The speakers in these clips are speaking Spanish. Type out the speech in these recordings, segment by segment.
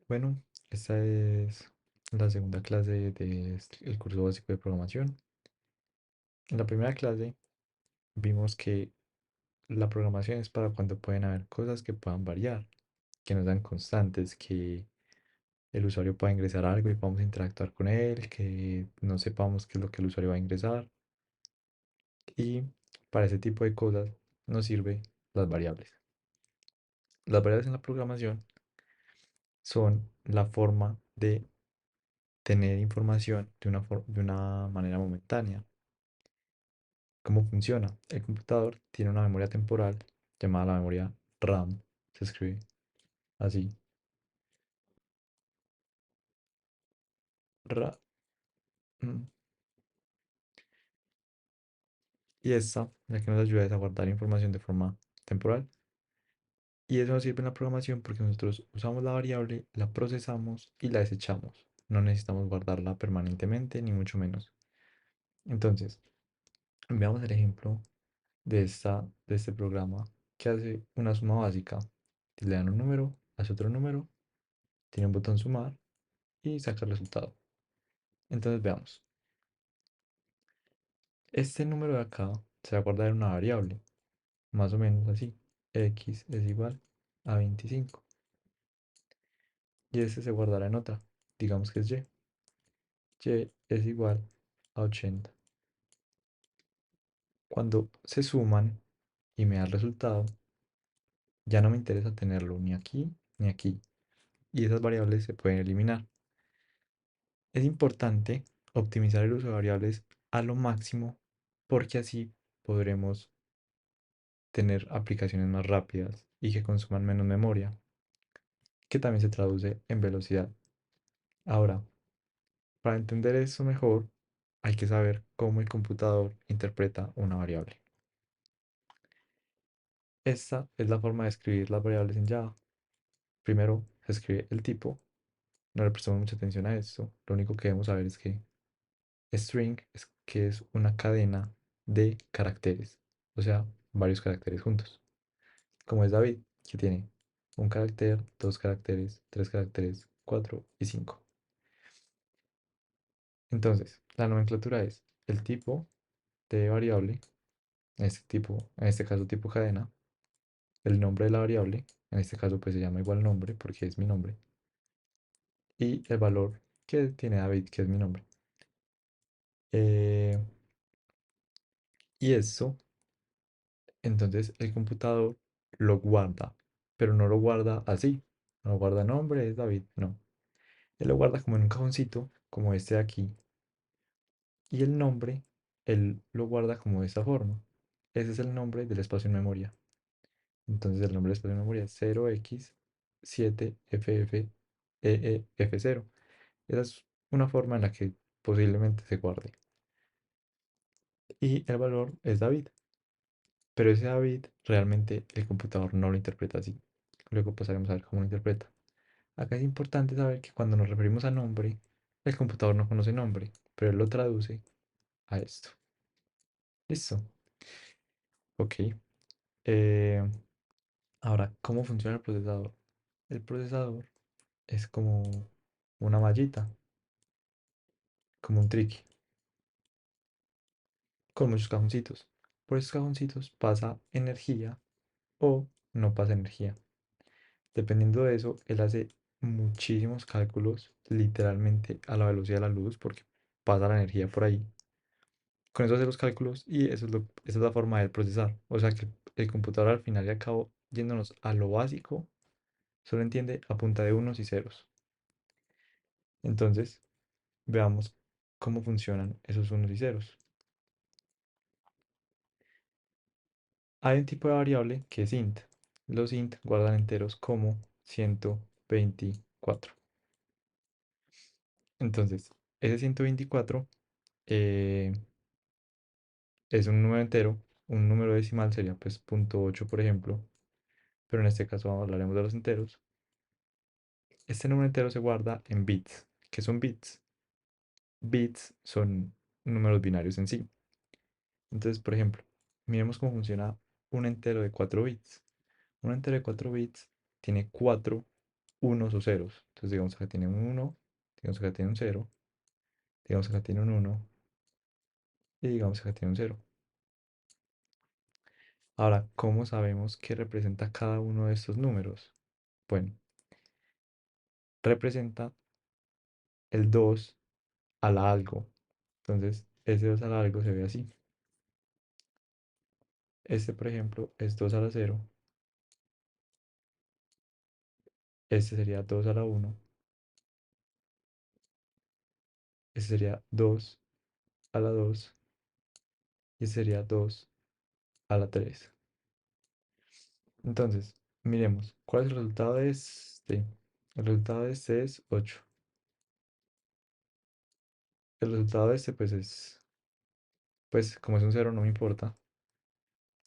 Bueno, esta es la segunda clase del curso básico de programación. En la primera clase vimos que la programación es para cuando pueden haber cosas que puedan variar, que no sean constantes, que el usuario pueda ingresar algo y podamos interactuar con él, que no sepamos qué es lo que el usuario va a ingresar. Y para ese tipo de cosas nos sirven las variables. Las variables en la programación son la forma de tener información de una manera momentánea. ¿Cómo funciona? El computador tiene una memoria temporal llamada la memoria RAM. Se escribe así. Ra- mm, y esta, la que nos ayuda es a guardar información de forma temporal. Y eso nos sirve en la programación porque nosotros usamos la variable, la procesamos y la desechamos. No necesitamos guardarla permanentemente, ni mucho menos. Entonces, veamos el ejemplo de este programa que hace una suma básica. Le dan un número, hace otro número, tiene un botón sumar y saca el resultado. Entonces veamos. Este número de acá se va a guardar en una variable, más o menos así. X es igual a 25. Y este se guardará en otra, digamos que es Y. Y es igual a 80. Cuando se suman y me da el resultado, ya no me interesa tenerlo ni aquí ni aquí. Y esas variables se pueden eliminar. Es importante optimizar el uso de variables a lo máximo porque así podremos tener aplicaciones más rápidas y que consuman menos memoria, que también se traduce en velocidad. Ahora, para entender eso mejor, hay que saber cómo el computador interpreta una variable. Esta es la forma de escribir las variables en Java. Primero se escribe el tipo, no le prestamos mucha atención a esto, lo único que debemos saber es que string es que es una cadena de caracteres, o sea, varios caracteres juntos. Como es David, que tiene un carácter, dos caracteres, tres caracteres, cuatro y cinco. Entonces, la nomenclatura es el tipo de variable, en este caso tipo cadena, el nombre de la variable, en este caso pues se llama igual nombre porque es mi nombre, y el valor que tiene David, que es mi nombre. Eh, y eso, entonces el computador lo guarda, pero no lo guarda así, no lo guarda nombre, es David, no. Él lo guarda como en un cajoncito, como este de aquí, y el nombre, él lo guarda como de esta forma. Ese es el nombre del espacio en memoria. Entonces el nombre del espacio en memoria es 0x7ffff0. Esa es una forma en la que posiblemente se guarde. Y el valor es David. Pero ese David realmente el computador no lo interpreta así. Luego pasaremos a ver cómo lo interpreta. Acá es importante saber que cuando nos referimos a nombre, el computador no conoce nombre, pero él lo traduce a esto. Listo. Ok. Eh, Ahora, ¿cómo funciona el procesador? El procesador es como una mallita, como un tricky, con muchos cajoncitos. Por esos cajoncitos pasa energía o no pasa energía. Dependiendo de eso, él hace muchísimos cálculos literalmente a la velocidad de la luz porque pasa la energía por ahí. Con eso hace los cálculos y esa es la forma de procesar. O sea que el computador al final y al cabo, yéndonos a lo básico, solo entiende a punta de unos y ceros. Entonces, veamos cómo funcionan esos unos y ceros. Hay un tipo de variable que es int. Los int guardan enteros como 124. Entonces, ese 124 eh, es un número entero. Un número decimal sería pues 0.8, por ejemplo. Pero en este caso hablaremos de los enteros. Este número entero se guarda en bits. ¿Qué son bits? Bits son números binarios en sí. Entonces, por ejemplo, miremos cómo funciona un entero de 4 bits. Un entero de 4 bits tiene 4 unos o ceros. Entonces digamos acá tiene un uno, digamos acá tiene un cero, digamos acá tiene un uno y digamos acá tiene un cero. Ahora, ¿cómo sabemos qué representa cada uno de estos números? Bueno, representa el 2 a la algo. Entonces, ese 2 a la algo se ve así. Este, por ejemplo, es 2 a la cero. Este sería 2 a la uno. Este sería 2 a la 2. Y este sería 2 a la 3. Entonces, miremos, ¿cuál es el resultado de este? El resultado de este es 8. El resultado de este, pues es, pues como es un cero no me importa.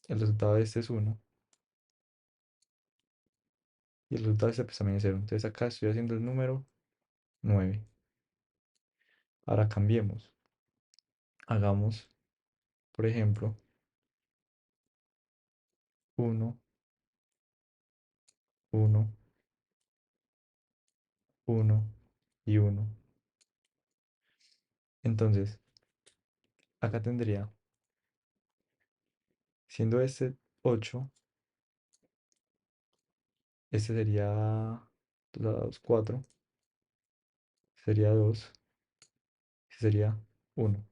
El resultado de este es uno. Y el resultado de este, pues también es cero. Entonces acá estoy haciendo el número 9. Ahora cambiemos. Hagamos, por ejemplo, uno, uno, uno y uno. Entonces, acá tendría, siendo este 8, este sería 2, 4, sería 2, sería uno.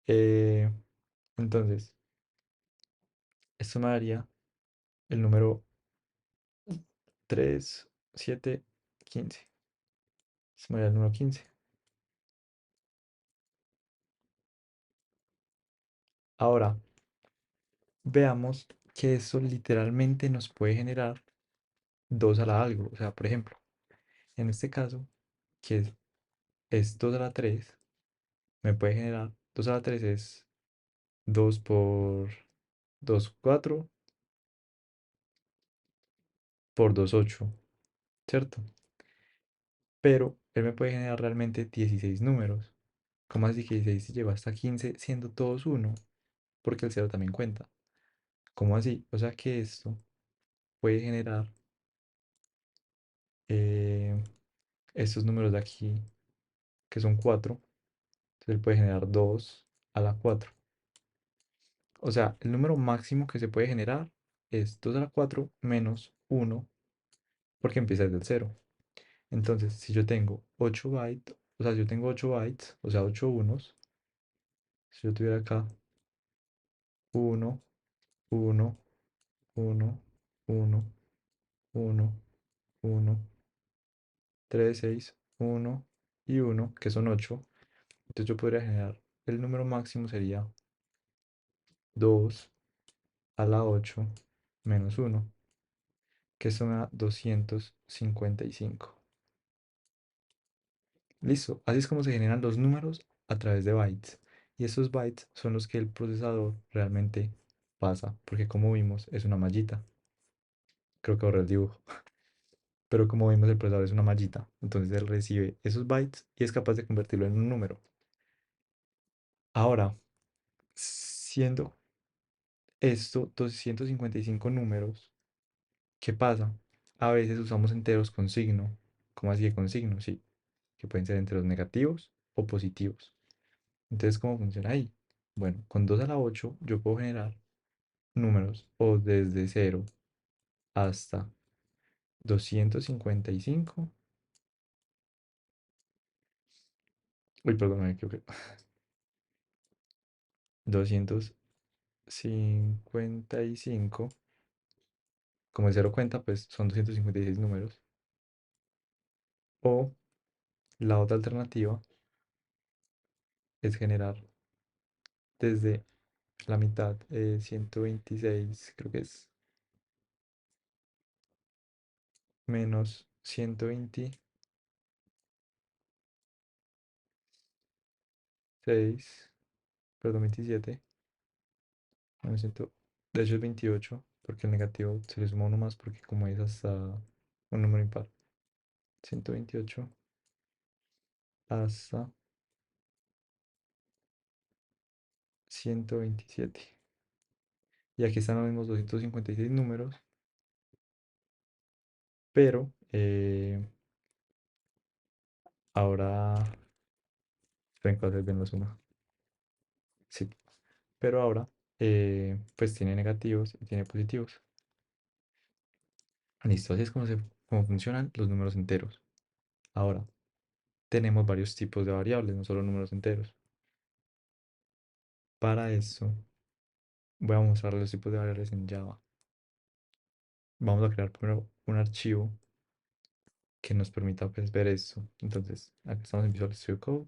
Eh, entonces, esto me daría el número 3, 7, 15. Esto me daría el número 15. Ahora, veamos que esto literalmente nos puede generar 2 a la algo. O sea, por ejemplo, en este caso, que es 2 a la 3, me puede generar 2 a la 3 es 2 por 2 4 por 2 8, ¿cierto? Pero él me puede generar realmente 16 números. ¿Cómo así que 16 se lleva hasta 15 siendo todos uno? Porque el cero también cuenta. ¿Cómo así? O sea que esto puede generar eh, estos números de aquí, que son 4. Entonces él puede generar 2 a la 4. O sea, el número máximo que se puede generar es 2 a la 4 menos uno, porque empieza desde el cero. Entonces, si yo tengo 8 bytes, o sea, si yo tengo 8 bytes, o sea, 8 unos, si yo tuviera acá uno, uno, uno, uno, uno, uno, 3, 6, uno y uno, que son 8, entonces yo podría generar, el número máximo sería 2 a la 8 menos uno, que son a 255. Listo, así es como se generan los números a través de bytes. Y esos bytes son los que el procesador realmente pasa, porque como vimos es una mallita. Creo que ahorré el dibujo. Pero como vimos el procesador es una mallita. Entonces él recibe esos bytes y es capaz de convertirlo en un número. Ahora, siendo esto 255 números, ¿qué pasa? A veces usamos enteros con signo. ¿Cómo así que con signo? Sí, que pueden ser enteros negativos o positivos. Entonces, ¿cómo funciona ahí? Bueno, con 2 a la 8 yo puedo generar números o desde cero hasta 255. Uy, perdón, me equivoqué. 255. Como el cero cuenta, pues son 256 números. O la otra alternativa es generar desde la mitad, 126, creo que es menos 126, perdón, 27. Bueno, de hecho es 28, porque el negativo se le suma uno más, porque como es hasta un número impar. 128 hasta 127. Y aquí están los mismos 256 números. Pero ahora, esperen que voy a hacer bien la suma. Sí, pero ahora pues tiene negativos y tiene positivos. Listo, así es como funcionan los números enteros. Ahora, tenemos varios tipos de variables, no solo números enteros. Para eso, voy a mostrar los tipos de variables en Java. Vamos a crear primero un archivo que nos permita pues, ver esto. Entonces, aquí estamos en Visual Studio Code,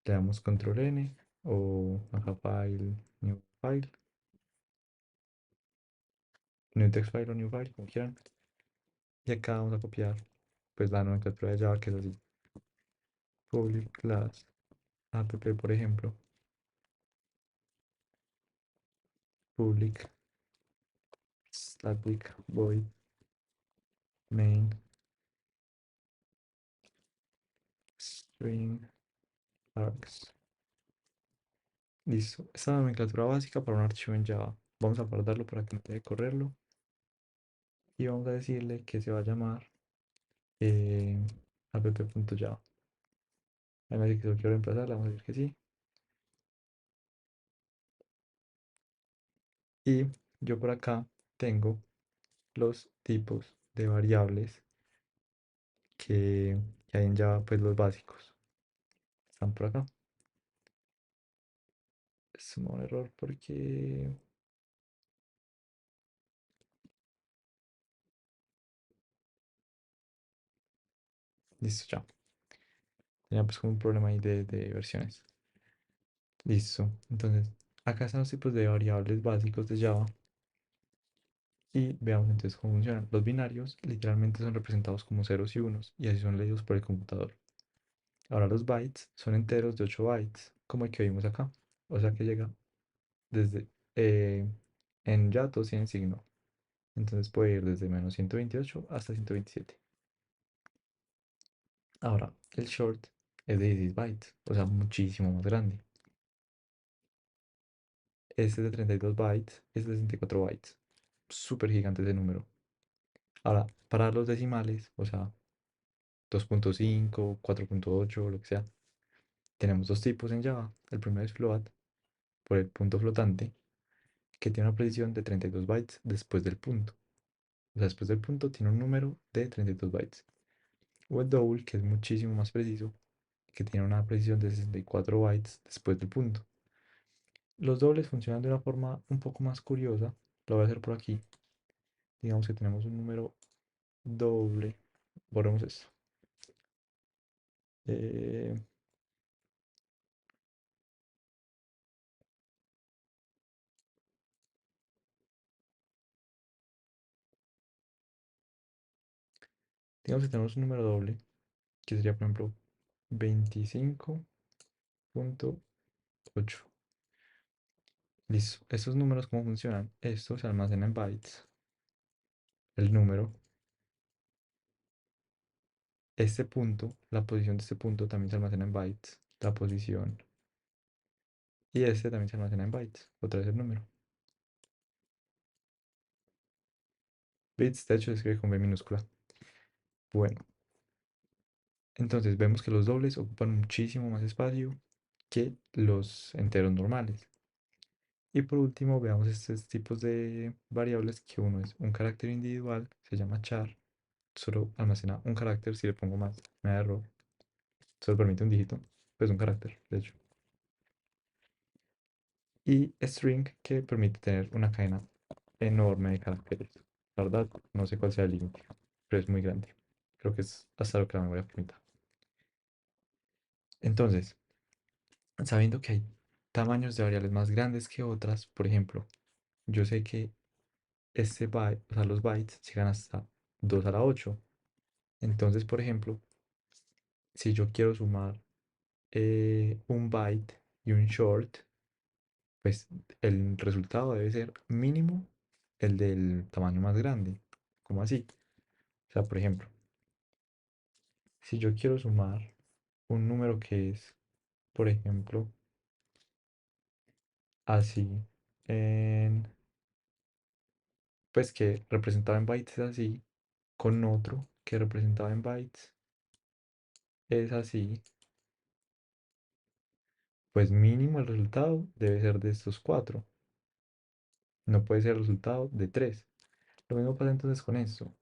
le damos control N o acá file, new file, new text file o new file, como quieran. Y acá vamos a copiar pues la nomenclatura de Java que es así. Public class app, por ejemplo, public static void main string args. Listo. Esta es la nomenclatura básica para un archivo en Java. Vamos a guardarlo para que no tenga que correrlo. Y vamos a decirle que se va a llamar eh, app.java. Además de que lo quiero reemplazar, le vamos a decir que sí. Y yo por acá tengo los tipos de variables que hay en Java, pues los básicos. Están por acá. Es un error porque... Listo, ya. Tenía pues como un problema ahí de versiones. Listo. Entonces, acá están los tipos de variables básicos de Java. Y veamos entonces cómo funcionan. Los binarios literalmente son representados como ceros y unos y así son leídos por el computador. Ahora los bytes son enteros de 8 bytes, como el que vimos acá. O sea que llega desde... en ya todos tienen signo. Entonces puede ir desde menos 128 hasta 127. Ahora, el short es de 16 bytes, o sea, muchísimo más grande. Este es de 32 bytes, este es de 64 bytes. Súper gigante ese número. Ahora, para los decimales, o sea, 2.5, 4.8, lo que sea, tenemos dos tipos en Java. El primero es float, por el punto flotante, que tiene una precisión de 32 bytes después del punto. O sea, después del punto tiene un número de 32 bytes. O el double, que es muchísimo más preciso, que tiene una precisión de 64 bytes después del punto. Los dobles funcionan de una forma un poco más curiosa. Lo voy a hacer por aquí. Digamos que tenemos un número doble. Borremos esto. Eh, digamos que tenemos un número doble, que sería, por ejemplo, 25.8. Listo. Estos números, ¿cómo funcionan? Esto se almacena en bytes. El número, este punto, la posición de este punto también se almacena en bytes. La posición. Y este también se almacena en bytes. Otra vez el número. Bits, de hecho, se escribe con B minúscula. Bueno, entonces vemos que los dobles ocupan muchísimo más espacio que los enteros normales. Y por último, veamos estos tipos de variables que uno es un carácter individual, se llama char, solo almacena un carácter, si le pongo más, me da error, solo permite un dígito, pues un carácter, de hecho. Y string, que permite tener una cadena enorme de caracteres. La verdad, no sé cuál sea el límite, pero es muy grande. Creo que es hasta lo que la memoria permita. Entonces, sabiendo que hay tamaños de variables más grandes que otras, por ejemplo, yo sé que este byte, o sea, los bytes llegan hasta 2 a la 8. Entonces, por ejemplo, si yo quiero sumar un byte y un short, pues el resultado debe ser mínimo el del tamaño más grande. ¿Cómo así? O sea, por ejemplo, si yo quiero sumar un número que es, por ejemplo, así, en, pues que representado en bytes es así, con otro que representado en bytes es así, pues mínimo el resultado debe ser de estos cuatro. No puede ser el resultado de tres. Lo mismo pasa entonces con esto.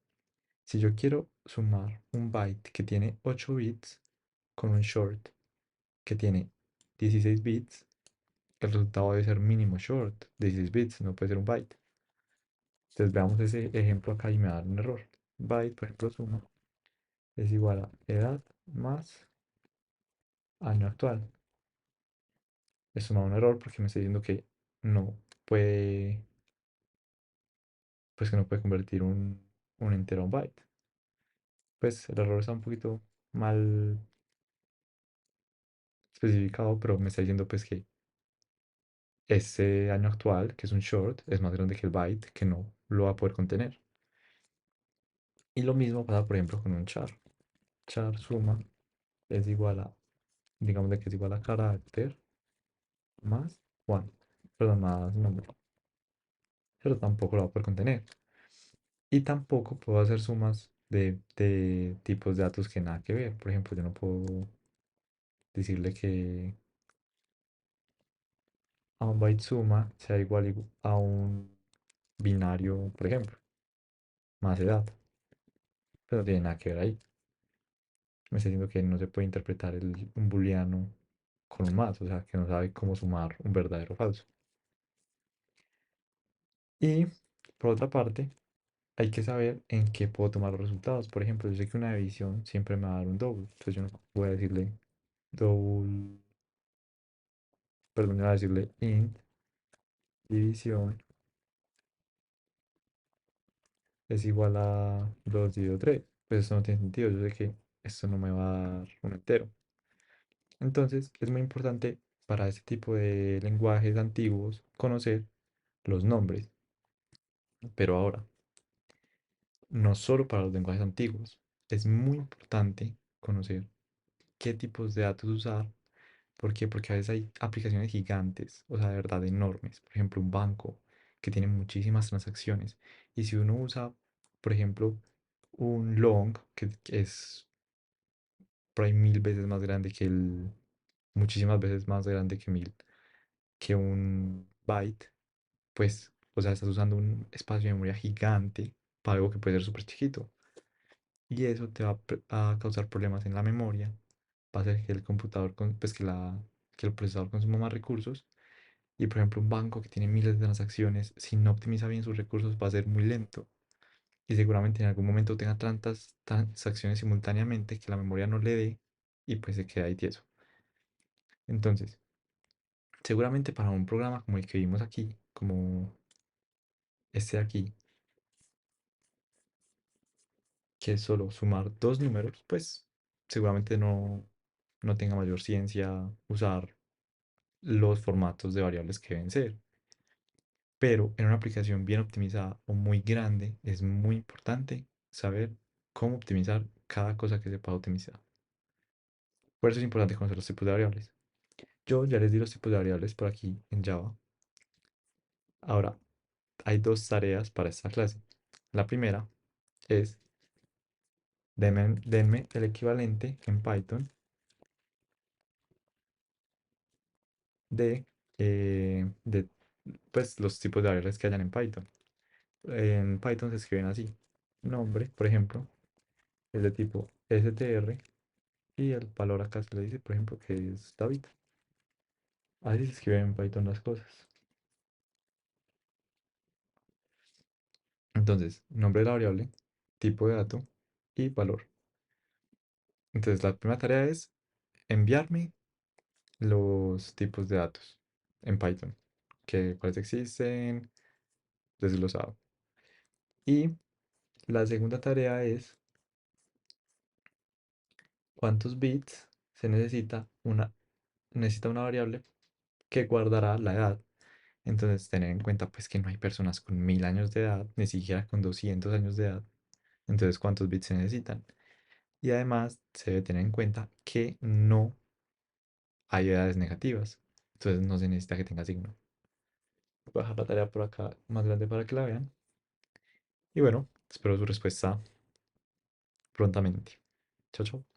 Si yo quiero sumar un byte que tiene 8 bits con un short que tiene 16 bits, el resultado debe ser mínimo short, 16 bits, no puede ser un byte. Entonces veamos ese ejemplo acá y me da un error. Byte, por ejemplo, suma es igual a edad más año actual. Esto me da un error porque me está diciendo que no puede, pues que no puede convertir un entero a un byte. Pues el error está un poquito mal especificado, pero me está diciendo pues que ese año actual, que es un short, es más grande que el byte, que no lo va a poder contener. Y lo mismo pasa, por ejemplo, con un char. Char suma es igual a, digamos de que es igual a carácter más one, perdón, más nombre, pero tampoco lo va a poder contener. Y tampoco puedo hacer sumas de tipos de datos que nada que ver. Por ejemplo, yo no puedo decirle que a un byte suma sea igual a un binario, por ejemplo, más edad. Pero no tiene nada que ver ahí. Me está diciendo que no se puede interpretar un booleano con un más, o sea, que no sabe cómo sumar un verdadero o falso. Y por otra parte, hay que saber en qué puedo tomar los resultados. Por ejemplo, yo sé que una división siempre me va a dar un double. Entonces yo no voy a decirle double, perdón, yo voy a decirle int división es igual a 2 dividido 3. Pues eso no tiene sentido. Yo sé que esto no me va a dar un entero. Entonces es muy importante para este tipo de lenguajes antiguos conocer los nombres. Pero ahora, no solo para los lenguajes antiguos, es muy importante conocer qué tipos de datos usar. ¿Por qué? Porque a veces hay aplicaciones gigantes, o sea, de verdad enormes. Por ejemplo, un banco que tiene muchísimas transacciones. Y si uno usa, por ejemplo, un long, que es por ahí 1000 veces más grande que muchísimas veces más grande que 1000, que un byte, pues, o sea, estás usando un espacio de memoria gigante para algo que puede ser súper chiquito. Y eso te va a causar problemas en la memoria. Va a hacer que el computador, pues que el procesador consuma más recursos. Y por ejemplo, un banco que tiene miles de transacciones, si no optimiza bien sus recursos, va a ser muy lento. Y seguramente en algún momento tenga tantas transacciones simultáneamente que la memoria no le dé y pues se queda ahí tieso. Entonces, seguramente para un programa como el que vimos aquí, como este de aquí, que es solo sumar dos números, pues seguramente no tenga mayor ciencia usar los formatos de variables que deben ser. Pero en una aplicación bien optimizada o muy grande es muy importante saber cómo optimizar cada cosa que se pueda optimizar. Por eso es importante conocer los tipos de variables. Yo ya les di los tipos de variables por aquí en Java. Ahora, hay dos tareas para esta clase. La primera es denme el equivalente en Python de, de pues, los tipos de variables que hayan en Python. En Python se escriben así. Nombre, por ejemplo, es de tipo str y el valor acá se le dice, por ejemplo, que es David. Así se escriben en Python las cosas. Entonces, nombre de la variable, tipo de dato y valor. Entonces, la primera tarea es enviarme los tipos de datos en Python, cuáles existen, desglosado. Y la segunda tarea es cuántos bits se necesita una variable que guardará la edad. Entonces, tener en cuenta pues que no hay personas con 1000 años de edad, ni siquiera con 200 años de edad. Entonces, ¿cuántos bits se necesitan? Y además, se debe tener en cuenta que no hay edades negativas. Entonces, no se necesita que tenga signo. Voy a dejar la tarea por acá más grande para que la vean. Y bueno, espero su respuesta prontamente. Chao, chao.